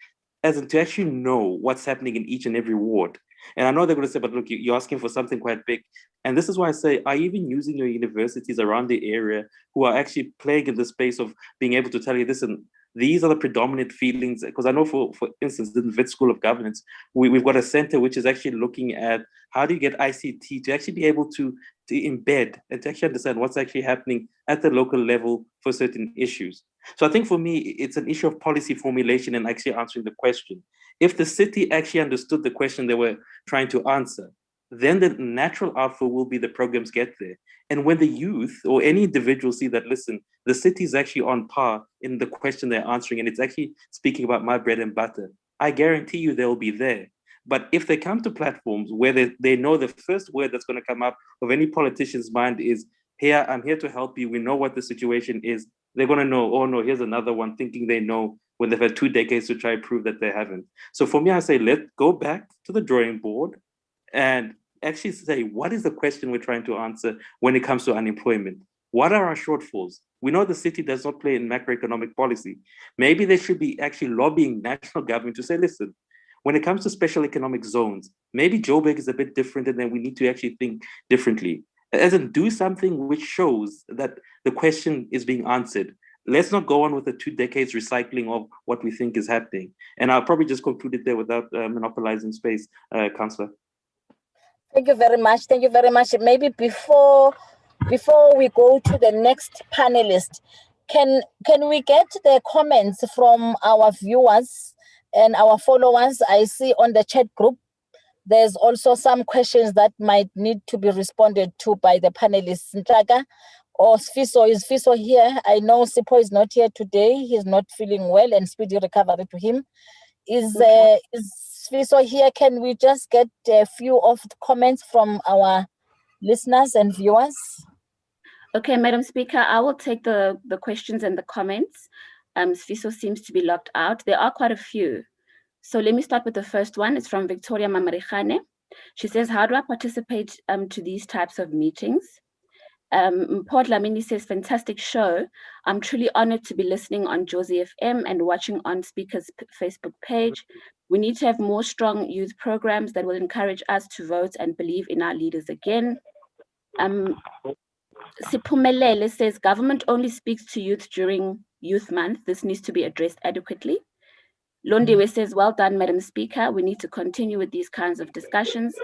as in to actually know what's happening in each and every ward? And I know they're going to say, but look, you're asking for something quite big. And this is why I say, are you even using your universities around the area who are actually playing in the space of being able to tell you, listen, these are the predominant feelings? Because I know, for instance, in the Wits School of Governance, we've got a center which is actually looking at how do you get ICT to actually be able to embed and to actually understand what's actually happening at the local level for certain issues. So I think for me, it's an issue of policy formulation and actually answering the question. If the city actually understood the question they were trying to answer, then the natural outflow will be the programs get there. And when the youth or any individual see that, listen, the city is actually on par in the question they're answering, and it's actually speaking about my bread and butter, I guarantee you they'll be there. But if they come to platforms where they know the first word that's going to come up of any politician's mind is, here, I'm here to help you, we know what the situation is, they're going to know, oh no, here's another one thinking they know when they've had 2 decades to try to prove that they haven't. So for me, I say, let's go back to the drawing board and actually say, what is the question we're trying to answer when it comes to unemployment? What are our shortfalls? We know the city does not play in macroeconomic policy. Maybe they should be actually lobbying national government to say, listen, when it comes to special economic zones, maybe Joburg is a bit different, and then we need to actually think differently. As in, do something which shows that the question is being answered. Let's not go on with the 2 decades recycling of what we think is happening. And I'll probably just conclude it there without monopolizing space, Councillor. Thank you very much. Thank you very much. Maybe before we go to the next panelist, can we get the comments from our viewers and our followers? I see on the chat group, there's also some questions that might need to be responded to by the panelists. Nhlaka or Sfiso, is Sfiso here? I know Sipho is not here today. He's not feeling well, and speedy recovery to him. Is Sfiso here? Can we just get a few of the comments from our listeners and viewers? Okay, Madam Speaker, I will take the questions and the comments. Sfiso seems to be locked out. There are quite a few. So let me start with the first one. It's from Victoria Mamarikane. She says, how do I participate to these types of meetings? Port Lamini says, fantastic show. I'm truly honored to be listening on Josie FM and watching on Speaker's Facebook page. We need to have more strong youth programs that will encourage us to vote and believe in our leaders again. Sipumelele says, government only speaks to youth during Youth Month. This needs to be addressed adequately. Londiwe says, well done, Madam Speaker. We need to continue with these kinds of discussions,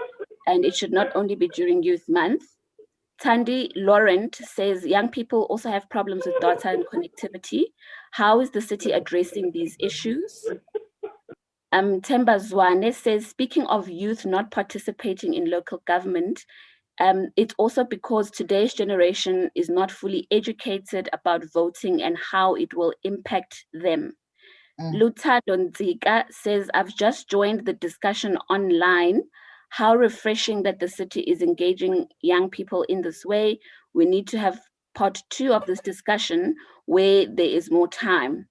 and it should not only be during Youth Month. Tandy Laurent says young people also have problems with data and connectivity. How is the city addressing these issues? Temba Zwane says, speaking of youth not participating in local government, it's also because today's generation is not fully educated about voting and how it will impact them. Luta Donzika says, I've just joined the discussion online. How refreshing that the city is engaging young people in this way. We need to have part 2 of this discussion where there is more time.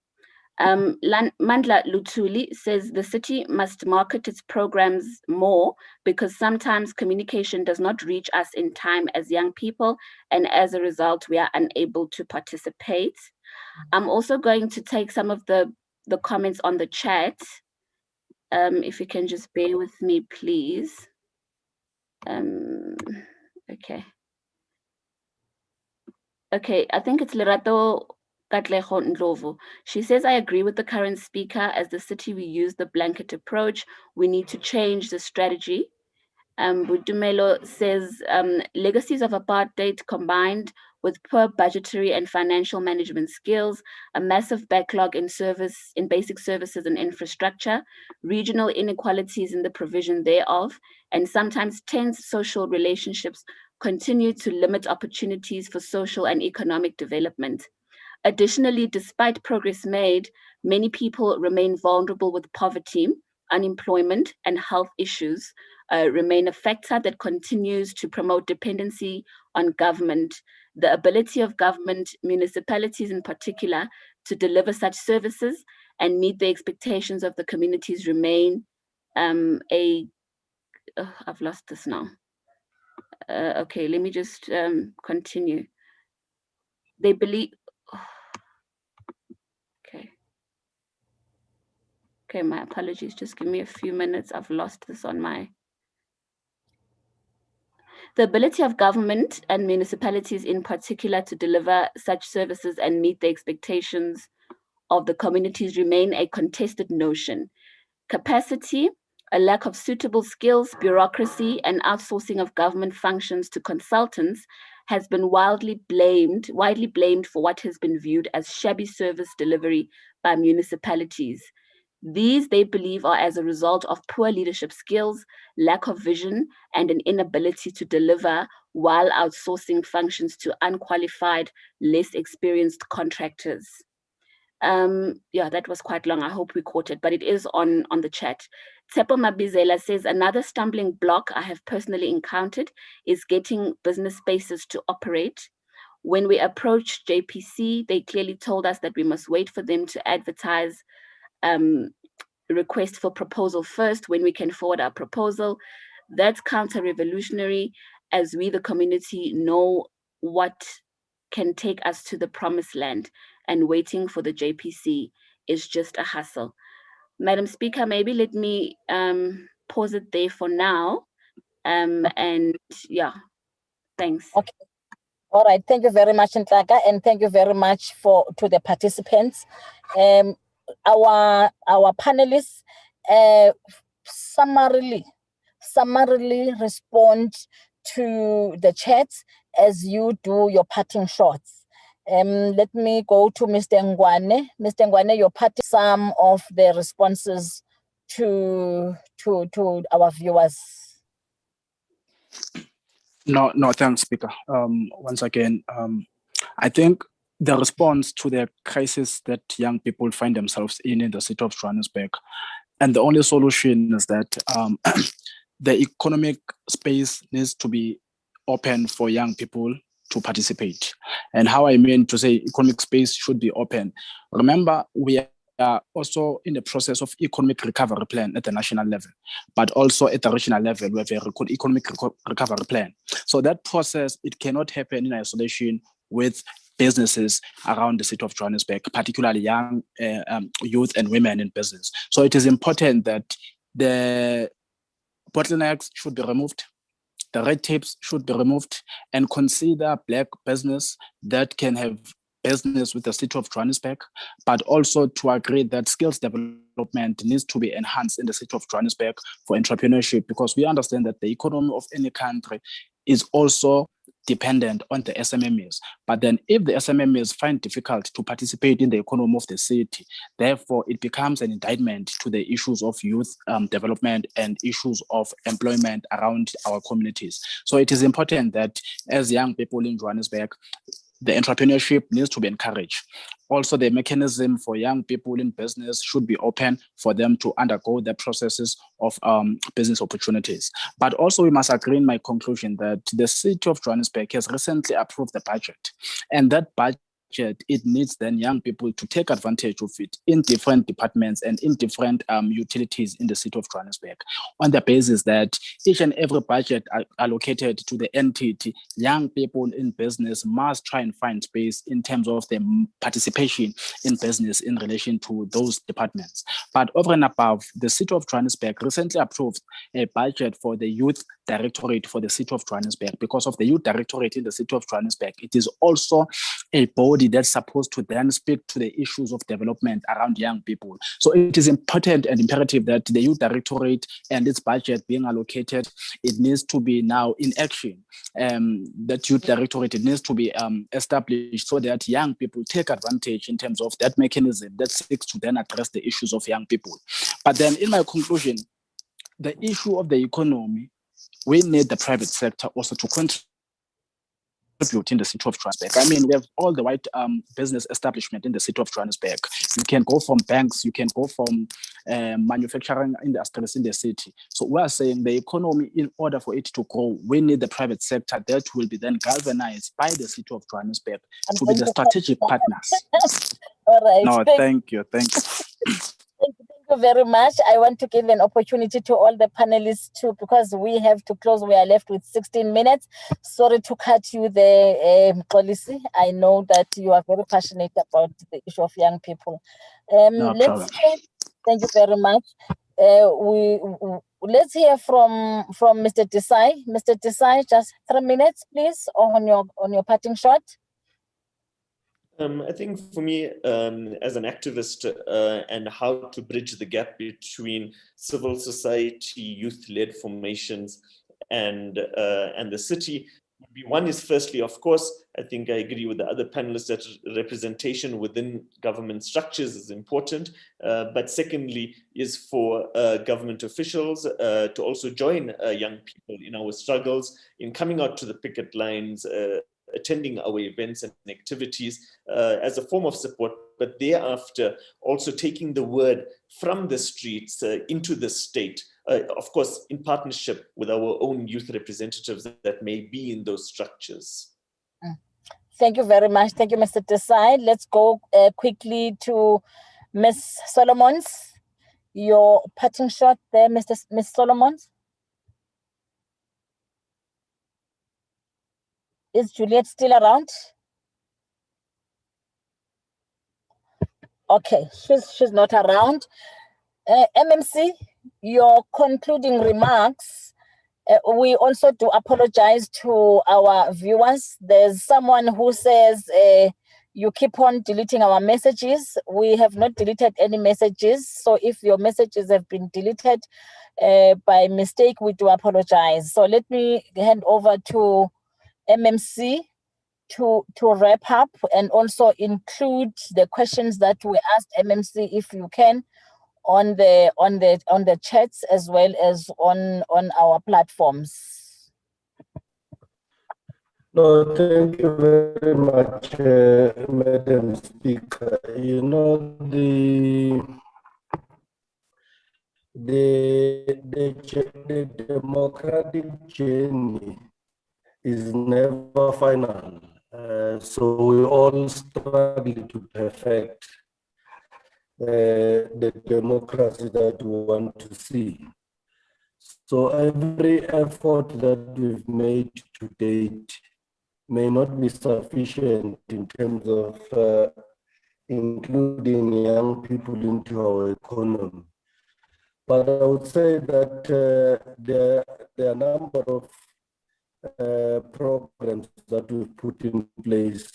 Mandla Lutuli says the city must market its programs more because sometimes communication does not reach us in time as young people, and as a result, we are unable to participate. I'm also going to take some of the comments on the chat. If you can just bear with me, please. Okay. Okay, I think it's Lerato Katlejo Ndlovu. She says, I agree with the current speaker. As the city, we use the blanket approach. We need to change the strategy. Budumelo says, legacies of apartheid combined with poor budgetary and financial management skills, a massive backlog in basic services and infrastructure, regional inequalities in the provision thereof, and sometimes tense social relationships continue to limit opportunities for social and economic development. Additionally, despite progress made, many people remain vulnerable with poverty, unemployment, and health issues remain a factor that continues to promote dependency on government. The ability of government, municipalities in particular, to deliver such services and meet the expectations of the communities remain I've lost this now. Okay, let me just continue. They believe, okay, my apologies, just give me a few minutes. I've lost this on my. The ability of government and municipalities in particular to deliver such services and meet the expectations of the communities remain a contested notion. Capacity, a lack of suitable skills, bureaucracy, and outsourcing of government functions to consultants has been widely blamed for what has been viewed as shabby service delivery by municipalities. These, they believe, are as a result of poor leadership skills, lack of vision, and an inability to deliver while outsourcing functions to unqualified, less experienced contractors. Yeah, that was quite long. I hope we caught it, but it is on the chat. Tsepo Mabizela says, another stumbling block I have personally encountered is getting business spaces to operate. When we approached JPC, they clearly told us that we must wait for them to advertise request for proposal first when we can forward our proposal. That's counter-revolutionary, as we, the community, know what can take us to the promised land, and waiting for the JPC is just a hassle. Madam Speaker, maybe let me pause it there for now. And yeah, thanks. Okay. All right, thank you very much, Nhlaka, and thank you very much to the participants. Our panelists summarily respond to the chat as you do your parting shots. Let me go to Mr. Ngwane. Mr. Ngwane, your parting some of the responses to our viewers. No, thanks, Speaker. Once again, I think the response to the crisis that young people find themselves in the city of Johannesburg, and the only solution is that the economic space needs to be open for young people to participate. And how I mean to say economic space should be open. Remember, we are also in the process of economic recovery plan at the national level, but also at the regional level, we have a economic recovery plan. So that process, it cannot happen in isolation with businesses around the city of Johannesburg, particularly young youth and women in business. So it is important that the bottlenecks should be removed, the red tapes should be removed, and consider Black business that can have business with the city of Johannesburg, but also to agree that skills development needs to be enhanced in the city of Johannesburg for entrepreneurship, because we understand that the economy of any country is also dependent on the SMMEs. But then if the SMMEs find difficult to participate in the economy of the city, therefore it becomes an indictment to the issues of youth development and issues of employment around our communities. So it is important that as young people in Johannesburg, the entrepreneurship needs to be encouraged. Also, the mechanism for young people in business should be open for them to undergo the processes of business opportunities. But also, we must agree in my conclusion that the city of Johannesburg has recently approved the budget, and that budget, it needs then young people to take advantage of it in different departments and in different utilities in the city of Johannesburg, on the basis that each and every budget allocated to the entity, young people in business must try and find space in terms of their participation in business in relation to those departments. But over and above, the city of Johannesburg recently approved a budget for the youth directorate for the city of Johannesburg. Because of the youth directorate in the city of Johannesburg, it is also a body that's supposed to then speak to the issues of development around young people. So it is important and imperative that the youth directorate and its budget being allocated, it needs to be now in action. That youth directorate, it needs to be established so that young people take advantage in terms of that mechanism that seeks to then address the issues of young people. But then in my conclusion, the issue of the economy, we need the private sector also to contribute in the city of Johannesburg. I mean, we have all the white business establishment in the city of Johannesburg. You can go from banks, you can go from manufacturing industries in the city. So we are saying the economy, in order for it to grow, we need the private sector that will be then galvanized by the city of Johannesburg to be the strategic partners. All right. No, thank you. Thank you. Thank you very much. I want to give an opportunity to all the panelists too, because we have to close. We are left with 16 minutes. Sorry to cut you there, Mxolisi. I know that you are very passionate about the issue of young people. No problem. Thank you very much. Let's hear from Mr. Desai. Mr. Desai, just 3 minutes, please, on your parting shot. I think for me, as an activist, and how to bridge the gap between civil society, youth-led formations, and the city, one is firstly, of course, I think I agree with the other panelists that representation within government structures is important. But secondly, is for government officials to also join young people in our struggles, in coming out to the picket lines, attending our events and activities as a form of support, but thereafter also taking the word from the streets into the state, of course, in partnership with our own youth representatives that may be in those structures. Thank you very much. Thank you, Mr. Desai. Let's go quickly to Ms. Solomons. Your parting shot there, Ms. Solomons. Is Juliet still around? Okay, she's not around. MMC, your concluding remarks. We also do apologize to our viewers. There's someone who says you keep on deleting our messages. We have not deleted any messages. So if your messages have been deleted by mistake, we do apologize. So let me hand over to MMC to wrap up and also include the questions that we asked MMC, if you can, on the chats as well as on our platforms. No, thank you very much, Madam Speaker. You know, the democratic journey is never final. So we all struggle to perfect the democracy that we want to see. So every effort that we've made to date may not be sufficient in terms of including young people into our economy. But I would say that there are a number of programs that we've put in place.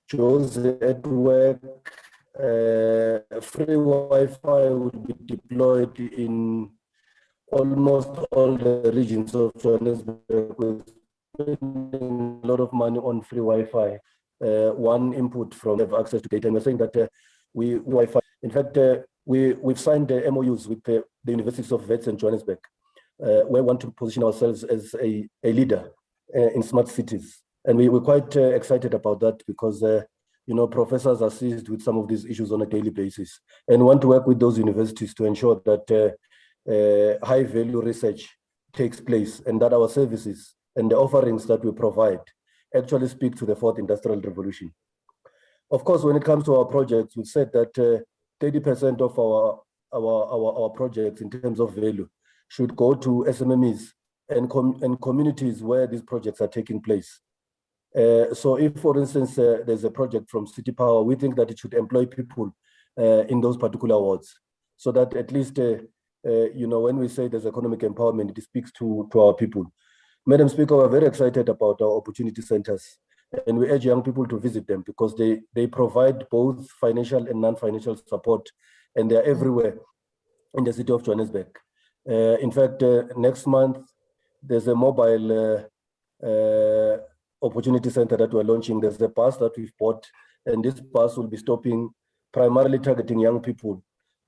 Jobs at work, free Wi-Fi will be deployed in almost all the regions of Johannesburg, with spending a lot of money on free Wi-Fi. One input from have access to data, and we're saying that we Wi-Fi. In fact, we've signed MOUs with the universities of Wits and Johannesburg. We want to position ourselves as a leader in smart cities, and we're quite excited about that because professors are seized with some of these issues on a daily basis, and want to work with those universities to ensure that high value research takes place, and that our services and the offerings that we provide actually speak to the fourth industrial revolution. Of course, when it comes to our projects, we've said that 30% of our projects in terms of value should go to SMMEs and communities where these projects are taking place. So if, for instance, there's a project from City Power, we think that it should employ people in those particular wards, so that at least, when we say there's economic empowerment, it speaks to our people. Madam Speaker, we're very excited about our opportunity centers, and we urge young people to visit them because they provide both financial and non-financial support, and they're everywhere in the city of Johannesburg. In fact, next month, there's a mobile opportunity center that we're launching. There's a bus that we've bought, and this bus will be stopping, primarily targeting young people,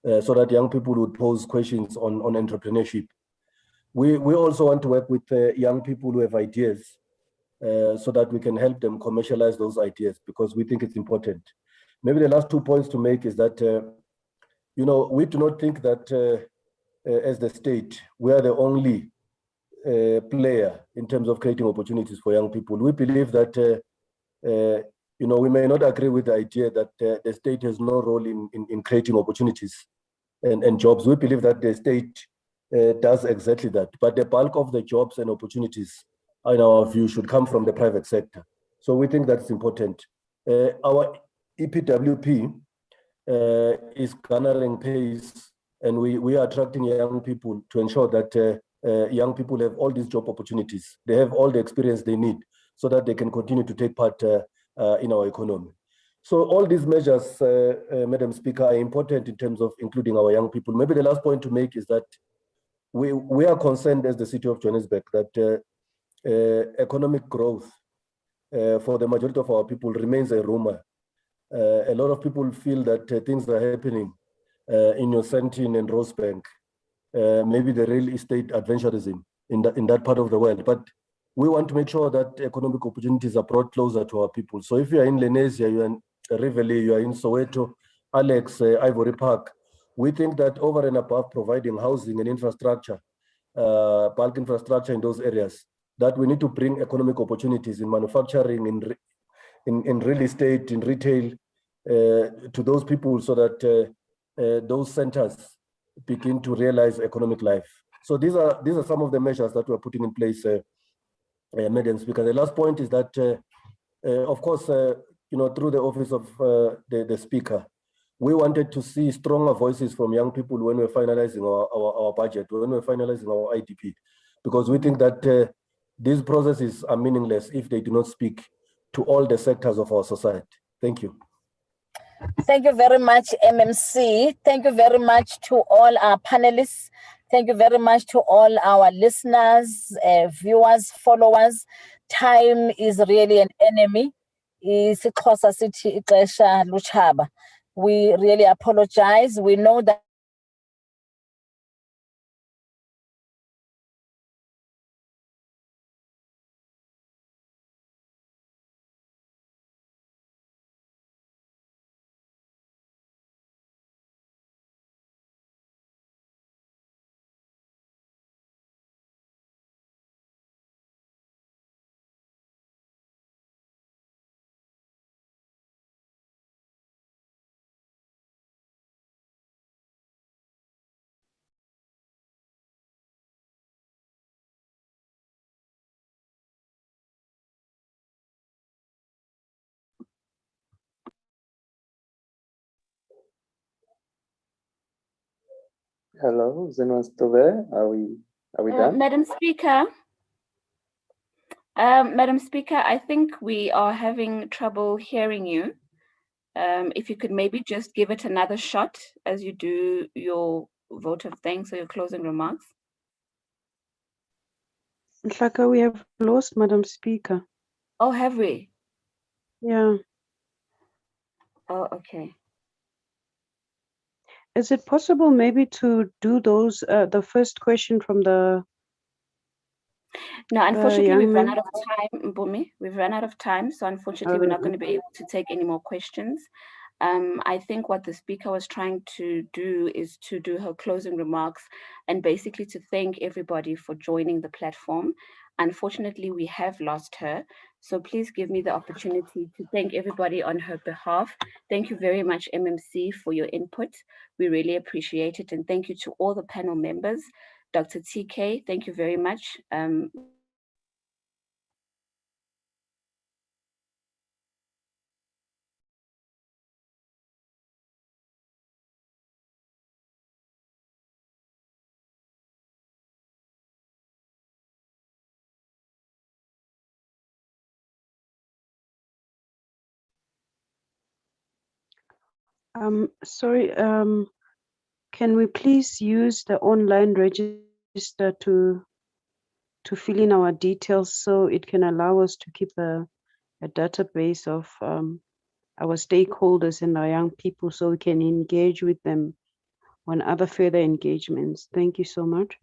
so that young people would pose questions on entrepreneurship. We also want to work with young people who have ideas, so that we can help them commercialize those ideas, because we think it's important. Maybe the last 2 points to make is that, we do not think that as the state, we are the only player in terms of creating opportunities for young people. We believe that, we may not agree with the idea that the state has no role in creating opportunities and jobs. We believe that the state does exactly that, but the bulk of the jobs and opportunities, in our view, should come from the private sector. So we think that's important. Our EPWP is garnering pace, and we are attracting young people to ensure that young people have all these job opportunities. They have all the experience they need so that they can continue to take part in our economy. So all these measures, Madam Speaker, are important in terms of including our young people. Maybe the last point to make is that we are concerned as the city of Johannesburg that economic growth for the majority of our people remains a rumor. A lot of people feel that things are happening in Yosemite and Rosebank, maybe the real estate adventurism in that part of the world. But we want to make sure that economic opportunities are brought closer to our people. So if you are in Lenasia, you are in Rivoli, you are in Soweto, Alex, Ivory Park, we think that over and above providing housing and infrastructure, bulk infrastructure in those areas, that we need to bring economic opportunities in manufacturing, in real estate, in retail, to those people, so that those centers begin to realize economic life. So these are some of the measures that we're putting in place, Madam Speaker. The last point is that, of course, through the office of the Speaker, we wanted to see stronger voices from young people when we're finalizing our budget, when we're finalizing our IDP, because we think that these processes are meaningless if they do not speak to all the sectors of our society. Thank you. Thank you very much, MMC. Thank you very much to all our panelists. Thank you very much to all our listeners, viewers, followers. Time is really an enemy. isiXhosa sithi ixesha lutshaba. We really apologize. We know that Hello, is anyone still there? Are we done? Madam Speaker, I think we are having trouble hearing you. If you could maybe just give it another shot as you do your vote of thanks or your closing remarks. Nhlaka, we have lost Madam Speaker. Oh, have we? Yeah. Oh, okay. Is it possible maybe to do those, the first question from the No, unfortunately, young we've run man? out of time, Mpumi. We've run out of time, so unfortunately, we're not going to be able to take any more questions. I think what the speaker was trying to do is to do her closing remarks and basically to thank everybody for joining the platform. Unfortunately, we have lost her, so please give me the opportunity to thank everybody on her behalf. Thank you very much, MMC, for your input. We really appreciate it, and thank you to all the panel members. Dr. TK, thank you very much. Sorry, can we please use the online register to fill in our details so it can allow us to keep a database of our stakeholders and our young people so we can engage with them on other further engagements. Thank you so much.